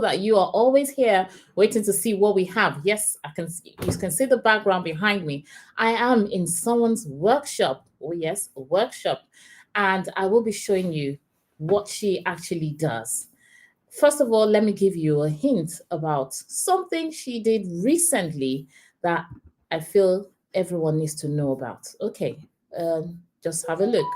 that you are always here waiting to see what we have. Yes, I can see, you can see the background behind me. I am in someone's workshop. Oh yes, a workshop. And I will be showing you what she actually does. First of all, let me give you a hint about something she did recently that I feel everyone needs to know about. Okay, just have a look.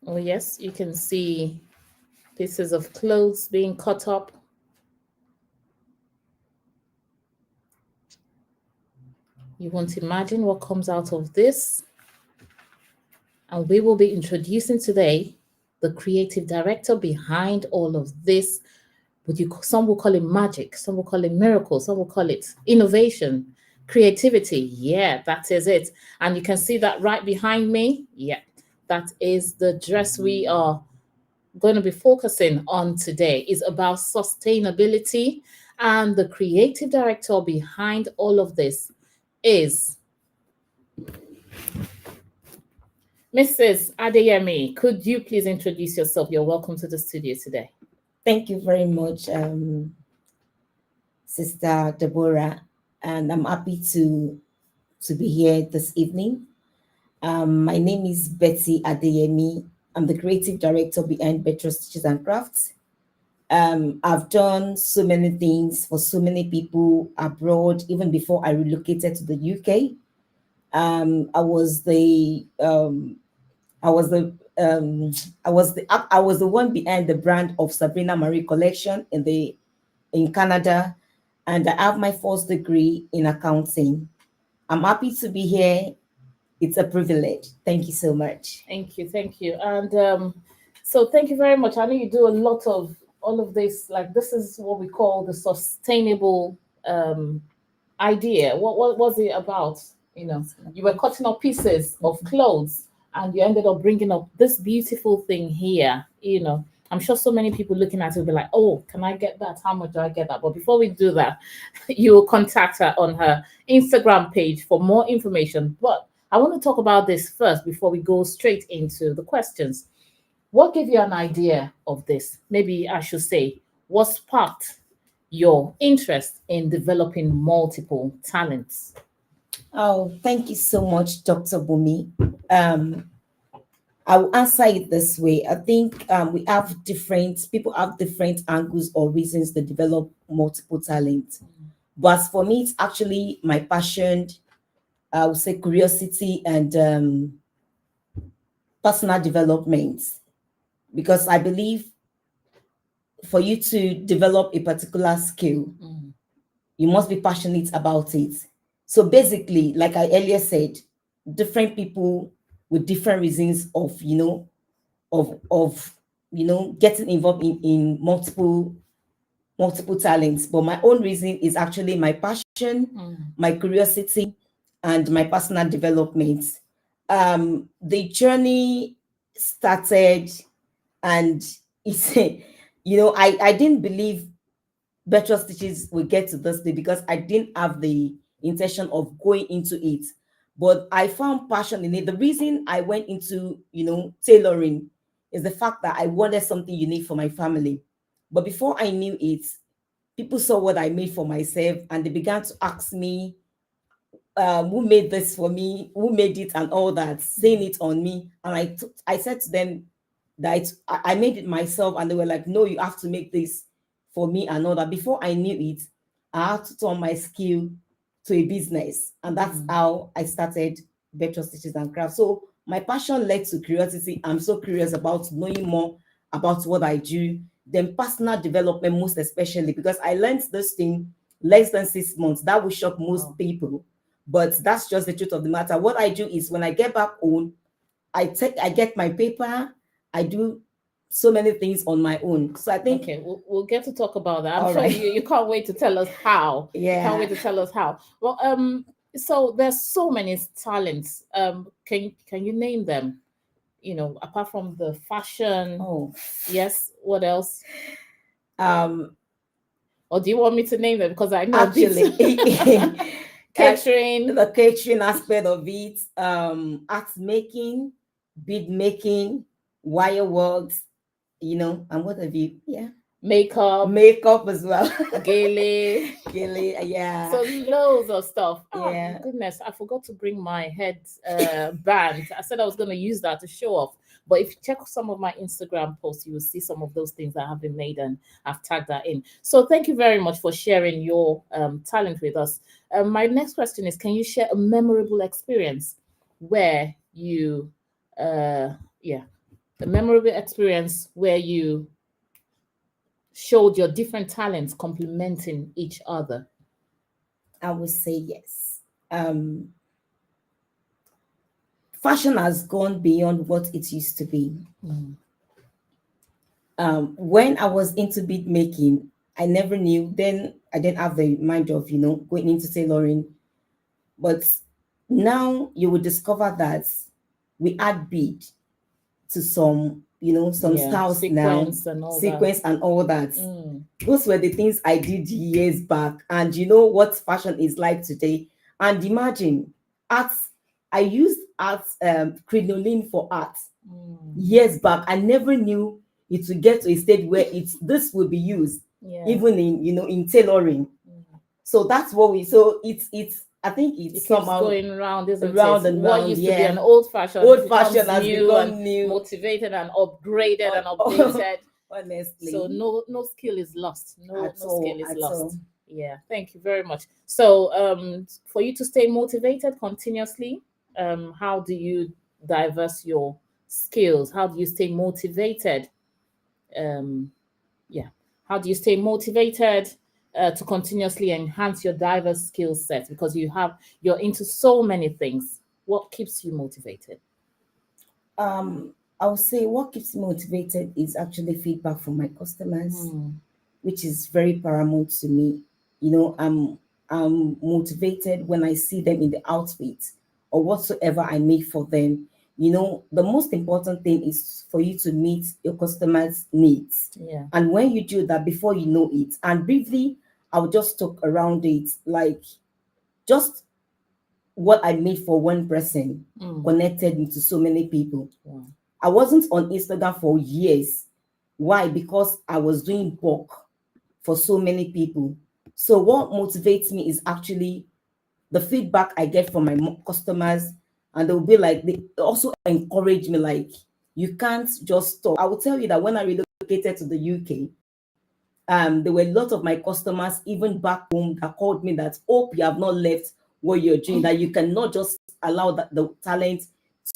Oh, yes, you can see pieces of clothes being cut up. You won't imagine what comes out of this. And we will be introducing today the creative director behind all of this. Some will call it magic, some will call it miracle, some will call it innovation, creativity. Yeah, that is it. And you can see that right behind me. Yeah, that is the dress we are going to be focusing on today. Is about sustainability, and the creative director behind all of this is Mrs. Adeyemi. Could you please introduce yourself? You're welcome to the studio today. Thank you very much, Sister Deborah, and I'm happy to be here this evening. My name is Betty Adeyemi. I'm the creative director behind Betrot Stitches and Craft. I've done so many things for so many people abroad, even before I relocated to the UK. I was the I was the I was the one behind the brand of Sabrina Marie collection in Canada, and I have my first degree in accounting. I'm happy to be here. It's a privilege. Thank you so much. Thank you, thank you. And so thank you very much. I know you do a lot of all of this. Like this is what we call the sustainable idea. What was it about? You know, you were cutting up pieces of clothes and you ended up bringing up this beautiful thing here. You know, I'm sure so many people looking at it will be like, oh, can I get that? How much do I get that? But before we do that, you will contact her on her Instagram page for more information. But I want to talk about this first before we go straight into the questions. What gave you an idea of this? Maybe I should say, what sparked your interest in developing multiple talents? Oh, thank you so much, Dr. Bumi. I will answer it this way. I think we have people have different angles or reasons to develop multiple talents. But for me, it's actually my passion, I would say curiosity and personal development. Because I believe for you to develop a particular skill, you must be passionate about it. So basically, like I earlier said, different people with different reasons of getting involved in multiple talents. But my own reason is actually my passion, my curiosity, and my personal development. The journey started, and it's I didn't believe Betrot Stitches will get to this day because I didn't have the intention of going into it. But I found passion in it. The reason I went into, tailoring is the fact that I wanted something unique for my family. But before I knew it, people saw what I made for myself and they began to ask me, who made this for me, who made it and all that, saying it on me. And I said to them that I made it myself, and they were like, no, you have to make this for me and all that. Before I knew it, I had to turn my skill to a business. And that's how I started Betrot Stitches and Craft. So my passion led to curiosity. I'm so curious about knowing more about what I do. Then personal development, most especially, because I learned this thing less than 6 months. That will shock most people. But that's just the truth of the matter. What I do is when I get back home, I get my paper, I do so many things on my own. So I think we'll get to talk about that. I'm sure you can't wait to tell us how. Yeah. You can't wait to tell us how. Well, so there's so many talents. Can you name them? you know, apart from the fashion? Oh, Yes. What else? um, Or do you want me to name them? Because I know actually, catering. the catering aspect of it, art making, bead making, wire works, you know, and what have you? Yeah, makeup as well. Gele. Gele, yeah. So loads of stuff. Yeah. Oh goodness, I forgot to bring my head band. I said I was going to use that to show off. But if you check some of my Instagram posts, you will see some of those things that have been made, and I've tagged that in. So thank you very much for sharing your talent with us. My next question is, can you share a memorable experience where you, yeah, a memorable experience where you showed your different talents complementing each other? I would say yes. Fashion has gone beyond what it used to be. When I was into bead making, I never knew. Then I didn't have the mind of, you know, going into tailoring. But now you will discover that we add bead to some, you know, some styles now, Sequence and all sequence that. and all that. Those were the things I did years back. And you know what fashion is like today. And imagine art, I used art, crinoline for art years back. I never knew it would get to a stage where this will be used, even in, you know, in tailoring. So that's what we, so it's I think it's It keeps somehow going round, isn't round it? and What round, used to be yeah. an old fashioned has become new, motivated and upgraded and updated. honestly. So no skill is lost. No skill is lost. All. Yeah, thank you very much. So for you to stay motivated continuously, how do you diverse your skills? How do you stay motivated? Yeah, how do you stay motivated to continuously enhance your diverse skill set, because you're into so many things? What keeps you motivated? I would say what keeps me motivated is actually feedback from my customers, which is very paramount to me. You know, I'm motivated when I see them in the outfit or whatsoever I make for them. You know, the most important thing is for you to meet your customers' needs. Yeah. And when you do that, before you know it, and briefly, I'll just talk around it, like just what I made for one person connected me to so many people. Wow. I wasn't on Instagram for years. Why? Because I was doing bulk for so many people. So what motivates me is actually the feedback I get from my customers, and they'll be like, they also encourage me, like, you can't just stop. I will tell you that when I relocated to the UK, there were a lot of my customers, even back home, that called me that, hope you have not left what you're doing, that you cannot just allow the talent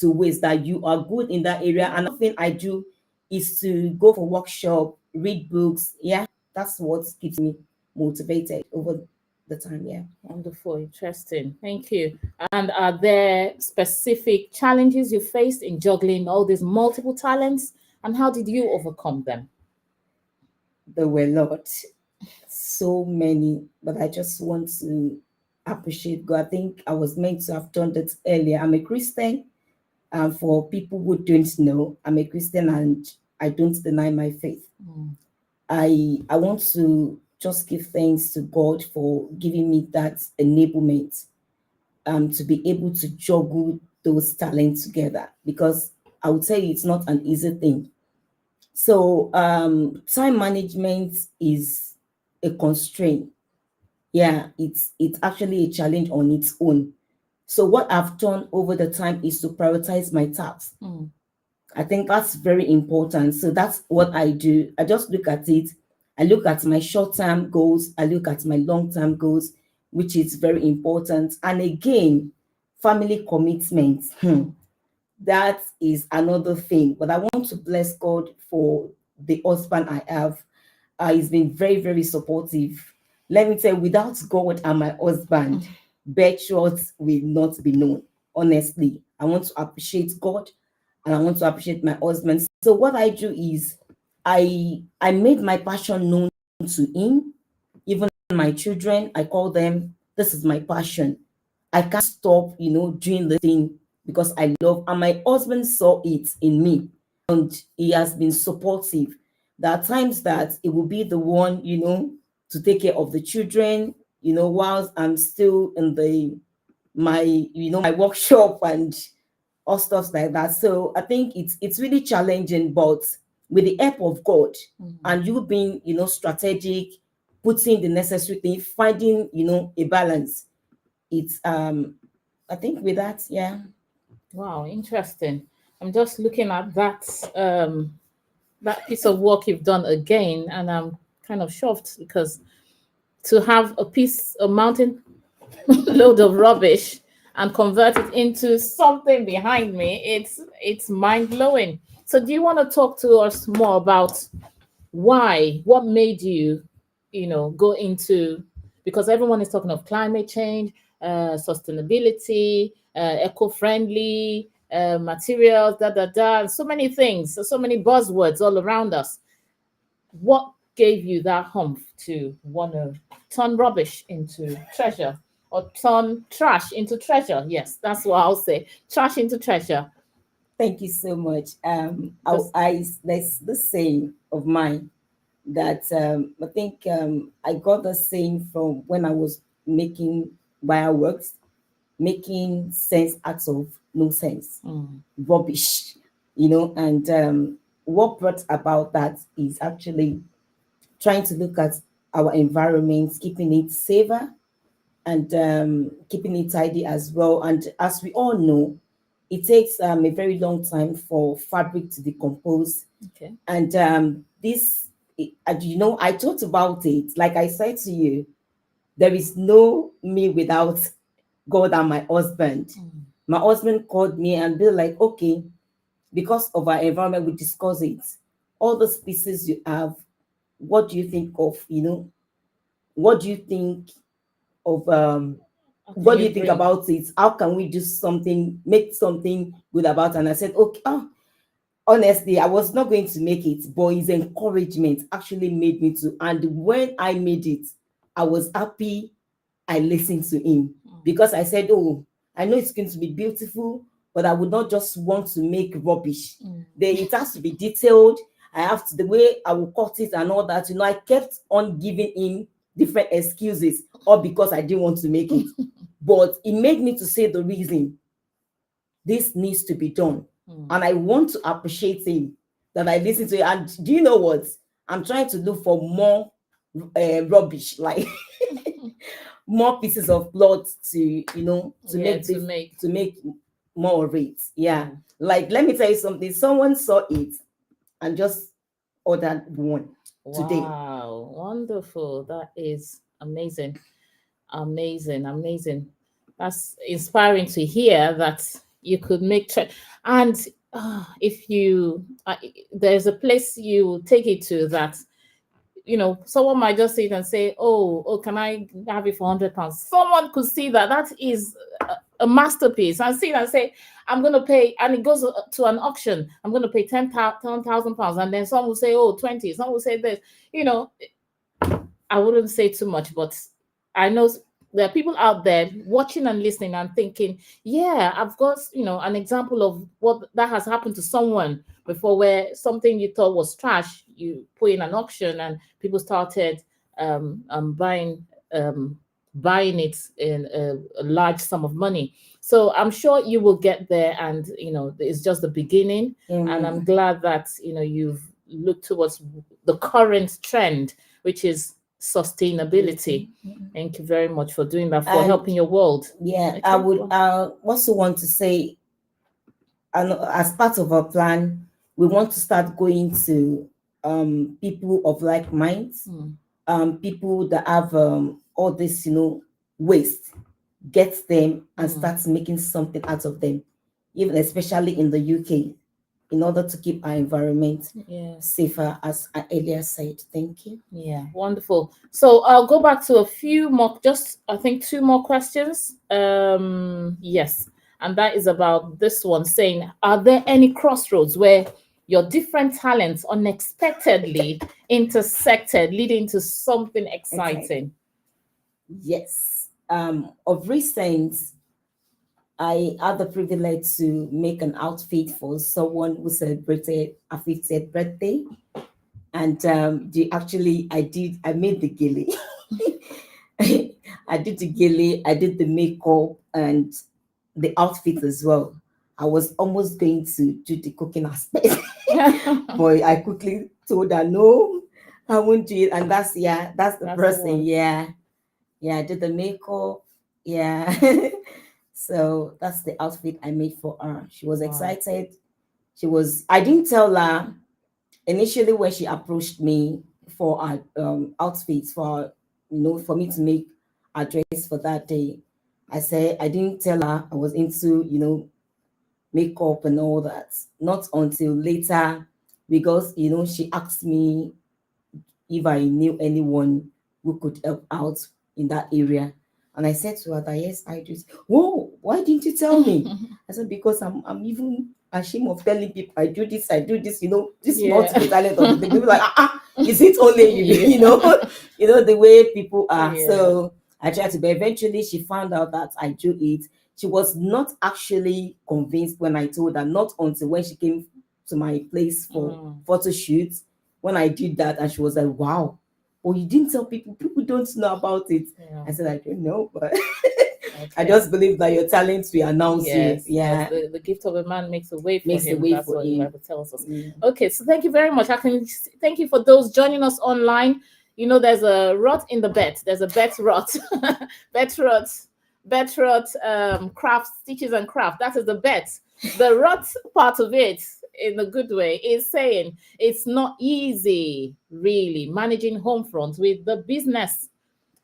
to waste, that you are good in that area. And another thing I do is to go for workshop, read books. Yeah, that's what keeps me motivated over the time. Yeah. Wonderful, interesting. Thank you. And are there specific challenges you faced in juggling all these multiple talents, and how did you overcome them? There were a lot, so many, but I just want to appreciate God. I think I was meant to have done that earlier. I'm a Christian. For people who don't know, I'm a Christian and I don't deny my faith. I want to just give thanks to God for giving me that enablement to be able to juggle those talents together, because I would tell you it's not an easy thing. So time management is a constraint. Yeah, it's actually a challenge on its own. So what I've done over the time is to prioritize my tasks. I think that's very important. So that's what I do. I just look at it. I look at my short-term goals. I look at my long-term goals, which is very important. And again, family commitment. That is another thing. But I want to bless God for the husband I have. He's been very, very supportive. Let me tell you, without God and my husband, Betrot will not be known. Honestly, I want to appreciate God and I want to appreciate my husband. So what I do is I made my passion known to him. Even my children, I call them, this is my passion. I can't stop, you know, doing the thing because I love, and my husband saw it in me, and he has been supportive. There are times that it will be the one, to take care of the children, whilst I'm still in my workshop and all stuff like that. So I think it's really challenging, but with the help of God, and you being, strategic, putting the necessary thing, finding, a balance. It's I think with that, yeah. Wow, interesting. I'm just looking at that piece of work you've done again, and I'm kind of shocked because to have a mountain load of rubbish and convert it into something behind me, it's mind blowing. So do you want to talk to us more about what made you, go into, because everyone is talking of climate change, sustainability, eco-friendly materials, and so many things, so many buzzwords all around us. What gave you that humph to want to turn rubbish into treasure, or turn trash into treasure? Yes, that's what I'll say. Trash into treasure. Thank you so much. There's this saying of mine that I think I got the saying from when I was making fireworks, making sense out of no sense, rubbish, and what brought about that is actually trying to look at our environment, keeping it safer, and keeping it tidy as well. And as we all know, it takes a very long time for fabric to decompose. Okay. And I thought about it. Like I said to you, there is no me without God and my husband. My husband called me and be like, okay, because of our environment, we discuss it. All the species you have, what do you think of, what do you think of what do you think about it? How can we do something, make something good about it? And I said, okay, honestly, I was not going to make it, but his encouragement actually made me to. And when I made it, I was happy I listened to him, because I said, oh, I know it's going to be beautiful, but I would not just want to make rubbish. It has to be detailed. I have to, the way I will cut it and all that. I kept on giving him different excuses, all because I didn't want to make it. But it made me to say the reason this needs to be done. And I want to appreciate him that I listen to it. And do you know what? I'm trying to look for more rubbish, like more pieces of cloth to, to make more of it. Yeah. Like, let me tell you something. Someone saw it and just ordered one today. Wow, wonderful. That is amazing. Amazing. That's inspiring to hear that you could make and if you there's a place you take it to that someone might just sit and say, oh, can I have it for £100? Someone could see that is a masterpiece, and see it and say, I'm going to pay, and it goes to an auction, I'm going to pay £10,000, and then some will say, oh, 20, some will say this. I wouldn't say too much, but I know there are people out there watching and listening and thinking, yeah, I've got, an example of what that has happened to someone before, where something you thought was trash, you put in an auction and people started buying it in a large sum of money. So I'm sure you will get there, and it's just the beginning. And I'm glad that you've looked towards the current trend, which is sustainability. Thank you very much for doing that, for helping your world. Yeah, I would also want to say, and as part of our plan, we want to start going to people of like minds, people that have all this, waste, get them and start making something out of them, even especially in the UK, in order to keep our environment safer, as I earlier said. Thank you. Yeah, wonderful. So I'll go back to a few more, just I think 2 more questions. Yes, and that is about this one, saying, are there any crossroads where your different talents unexpectedly intersected, leading to something exciting? Yes. Of recent, I had the privilege to make an outfit for someone who celebrated a 50th birthday. And I made the gilly. I did the gilly, I did the makeup and the outfit as well. I was almost going to do the cooking aspect, but I quickly told her, no, I won't do it. And that's the person. I did the makeup. Yeah. So that's the outfit I made for her. She was excited. I didn't tell her initially when she approached me for outfits for me to make a dress for that day. I said I didn't tell her I was into makeup and all that. Not until later, because she asked me if I knew anyone who could help out in that area. And I said to her that yes, I do. Whoa, why didn't you tell me? I said, because I'm even ashamed of telling people I do this, this is not the talent of the people like, is it only you? The way people are. Yeah. So I tried to, but eventually she found out that I do it. She was not actually convinced when I told her, not until when she came to my place for photo shoots, when I did that, and she was like, wow, well, you didn't tell people don't know about it. Yeah. I said, I don't know, but okay. I just believe that your talents will announce you. Yeah. Yes. The gift of a man makes a way for him. That's what the Bible tells us. Okay, so thank you very much. Thank you for those joining us online. There's a rot in the bet. There's a bet rot. Betrot Craft, Stitches and Craft. That is the bet. The rot part of it, in a good way, is saying it's not easy, really, managing home front with the business.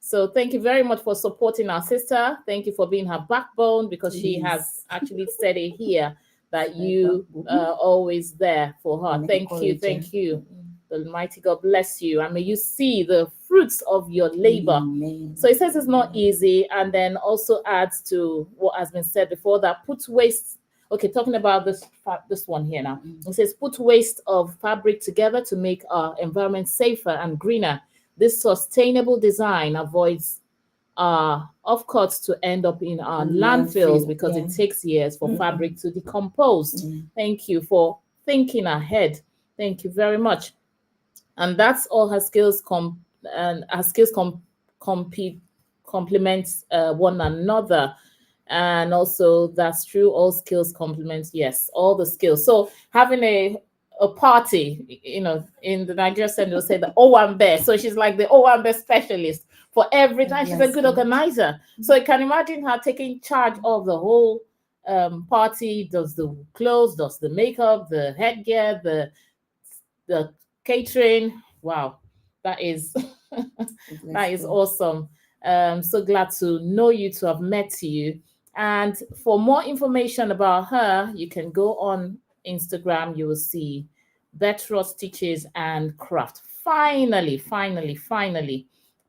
So thank you very much for supporting our sister. Thank you for being her backbone, because she has actually said it here that you are always there for her. Thank you. The Almighty God bless you, and may you see the fruits of your labor. Amen. So it says it's not easy, and then also adds to what has been said before, that put waste. Okay, talking about this one here now. It says put waste of fabric together to make our environment safer and greener. This sustainable design avoids offcuts to end up in our landfills, because it takes years for fabric to decompose. Thank you for thinking ahead. Thank you very much. And that's all her skills complement one another. And also, that's true, all skills complement, yes, all the skills. So having a party, in the Nigerian center, they'll say the Owambe. So she's like the Owambe specialist for every time. She's a good organizer. So you can imagine her taking charge of the whole party, does the clothes, does the makeup, the headgear, the catering. Wow, that is that is awesome. So glad to know you, to have met you. And for more information about her, you can go on Instagram. You will see Betrot Stitches and Craft. Finally,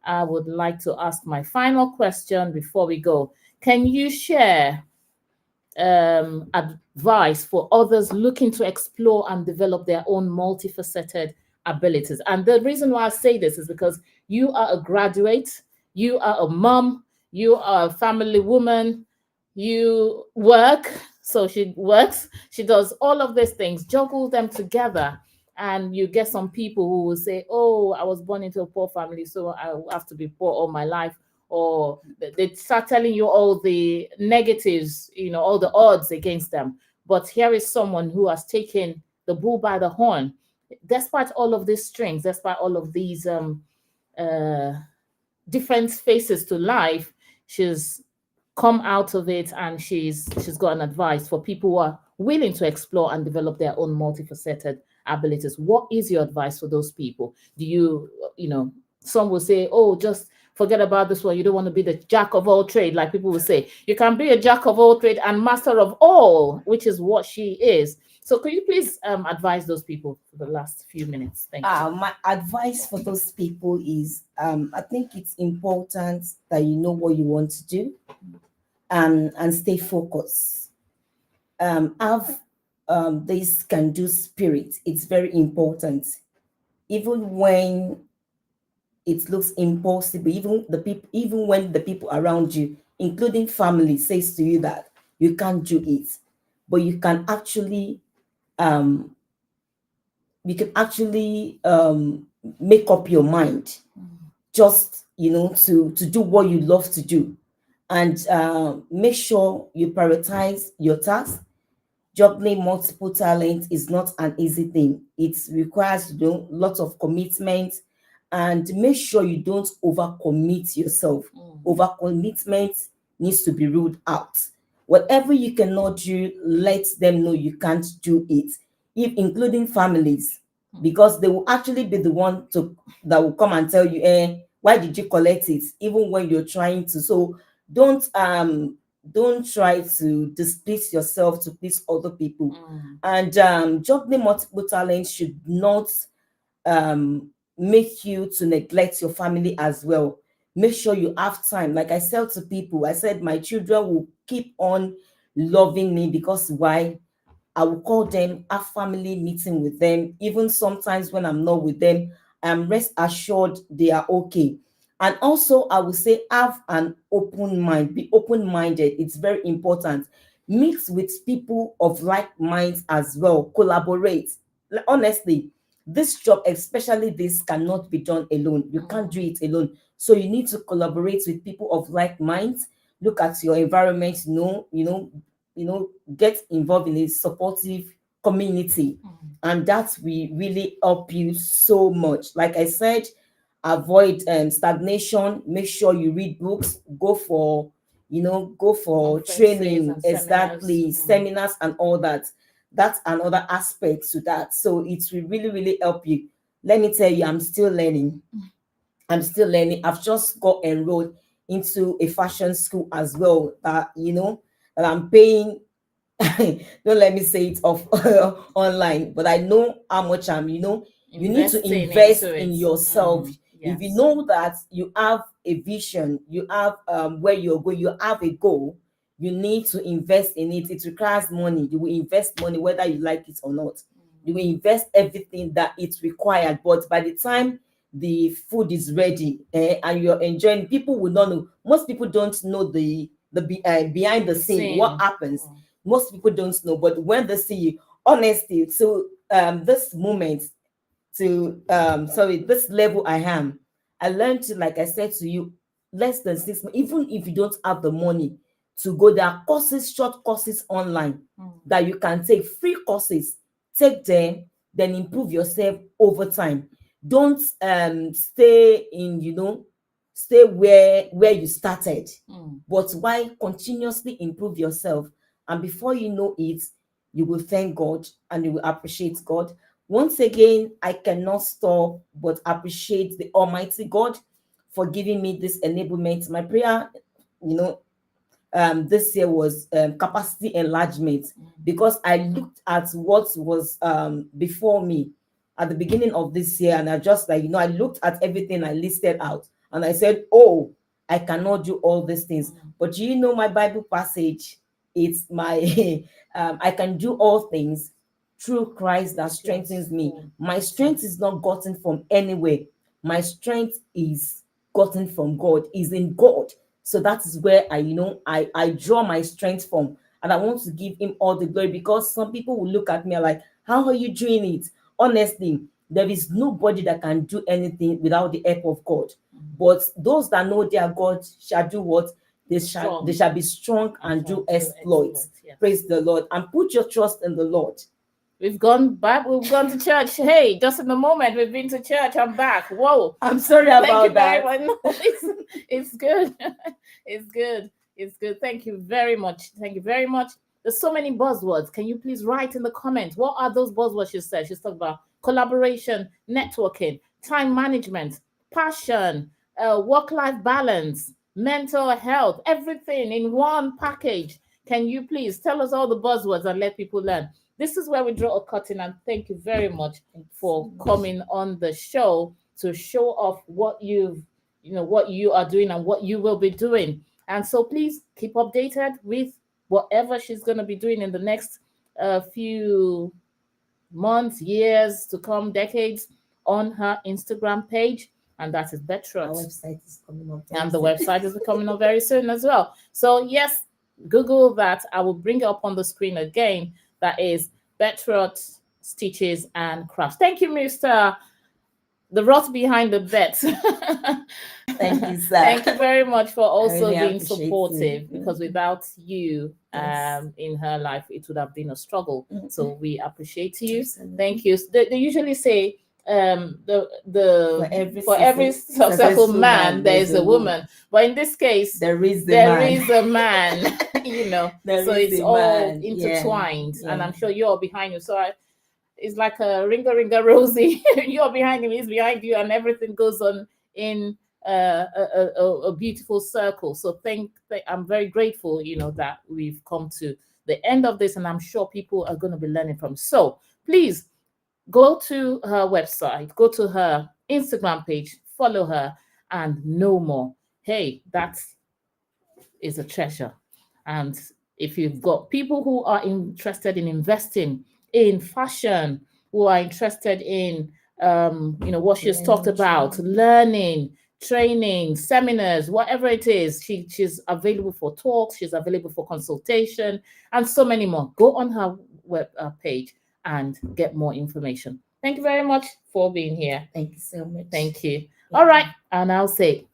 I would like to ask my final question before we go. Can you share advice for others looking to explore and develop their own multifaceted abilities? And the reason why I say this is because you are a graduate, you are a mom, you are a family woman, you work. So she works, she does all of these things, juggle them together. And you get some people who will say, oh, I was born into a poor family, so I have to be poor all my life. Or they start telling you all the negatives, all the odds against them. But here is someone who has taken the bull by the horn. Despite all of these strings, despite all of these different faces to life, she's come out of it, and she's got an advice for people who are willing to explore and develop their own multifaceted abilities. What is your advice for those people? Do you, some will say, oh, just forget about this one. You don't want to be the jack of all trade, like people will say. You can be a jack of all trade and master of all, which is what she is. So could you please advise those people for the last few minutes? Thank you. My advice for those people is, I think it's important that you know what you want to do, and stay focused. Have this can-do spirit. It's very important. Even when it looks impossible, even when the people around you, including family, says to you that you can't do it. But um you can actually make up your mind, just to do what you love to do, and make sure you prioritize your tasks. Juggling multiple talents is not an easy thing. It requires lots of commitment, and make sure you don't overcommit yourself. Overcommitment needs to be ruled out. Whatever you cannot do, let them know you can't do it, if including families, because they will actually be the one that will come and tell you, why did you collect it, even when you're trying to. So don't try to displease yourself to please other people. And juggling multiple talents should not make you to neglect your family as well. Make sure you have time. Like I said to people, I said my children will keep on loving me, because why? I will call them, have family meeting with them. Even sometimes when I'm not with them, I'm rest assured they are okay. And also, I will say, have an open mind, be open-minded. It's very important. Mix with people of like minds as well. Collaborate. Honestly, this job, especially this, cannot be done alone. You can't do it alone. So you need to collaborate with people of like minds. Look at your environment, get involved in a supportive community, and that will really help you so much. Like I said, avoid stagnation. Make sure you read books, go for training, exactly, seminars and all that. That's another aspect to that. So it will really, really help you. Let me tell you, I'm still learning. I've just got enrolled into a fashion school as well, that I'm paying. Don't let me say it off online, but I know how much you need to invest in yourself. If you know that you have a vision, you have where you're going, you have a goal, you need to invest in it. It requires money. You will invest money whether you like it or not. You will invest everything that it's required. But by the time the food is ready, and you're enjoying, people will not know. Most people don't know the behind the scene, what happens. Most people don't know, but when they see you, honestly, so this moment, to sorry, this level I learned to, like I said to you, less than 6 months. Even if you don't have the money to go, there are courses, short courses online that you can take, free courses. Take them, then improve yourself over time. Don't stay in, stay where you started, but why continuously improve yourself. And before you know it, you will thank God and you will appreciate God. Once again, I cannot stop but appreciate the Almighty God for giving me this enablement. My prayer, this year was capacity enlargement, because I looked at what was before me at the beginning of this year, and I just I looked at everything I listed out, and I said, oh, I cannot do all these things. But my Bible passage, it's my I can do all things through Christ that strengthens me. My strength is not gotten from anywhere. My strength is gotten from God, is in God. So that is where I draw my strength from. And I want to give him all the glory, because some people will look at me like, how are you doing it? Honestly, there is nobody that can do anything without the help of God. But those that know their God shall do what? They shall be strong and do exploits. Praise the Lord. And put your trust in the Lord. We've gone back. We've gone to church. Hey, just in the moment, we've been to church. I'm back. Whoa. I'm sorry about that. Thank you very much. No, it's good. It's good. It's good. Thank you very much. Thank you very much. There's so many buzzwords. Can you please write in the comments? What are those buzzwords she said? She's talking about collaboration, networking, time management, passion, work-life balance, mental health, everything in one package. Can you please tell us all the buzzwords and let people learn? This is where we draw a curtain, and thank you very much for coming on the show to show off what what you are doing and what you will be doing. And so please keep updated with whatever she's going to be doing in the next few months, years to come, decades, on her Instagram page. And that is Betrot. Our website is coming up. And the website is coming up very soon as well. So yes, Google that. I will bring it up on the screen again. That is Betrot Stitches and Craft. Thank you, Mr. The rot behind the bet. Thank you, sir. Thank you very much for also really being appreciate supportive, it. because without you Yes. in her life, it would have been a struggle. So we appreciate you. Absolutely. Thank you. They usually say For every successful man there is a woman, but in this case there is a man. You know, There so is it's a all man. intertwined, Yeah. and I'm sure you're behind you. So it's like a ringa Rosie. You're behind him, he's behind you, and everything goes on in a beautiful circle. So I'm very grateful, you know, that we've come to the end of this, and I'm sure people are going to be learning from. So please go to her website, go to her Instagram page, follow her, and know more. Hey, that is a treasure. And if you've got people who are interested in investing in fashion, who are interested in you know, what she's talked about, learning, training, seminars, whatever it is, she's available for talks, she's available for consultation, and so many more. Go on her web page and get more information. Thank you very much for being here. Thank you so much. Thank you. All right, and I'll say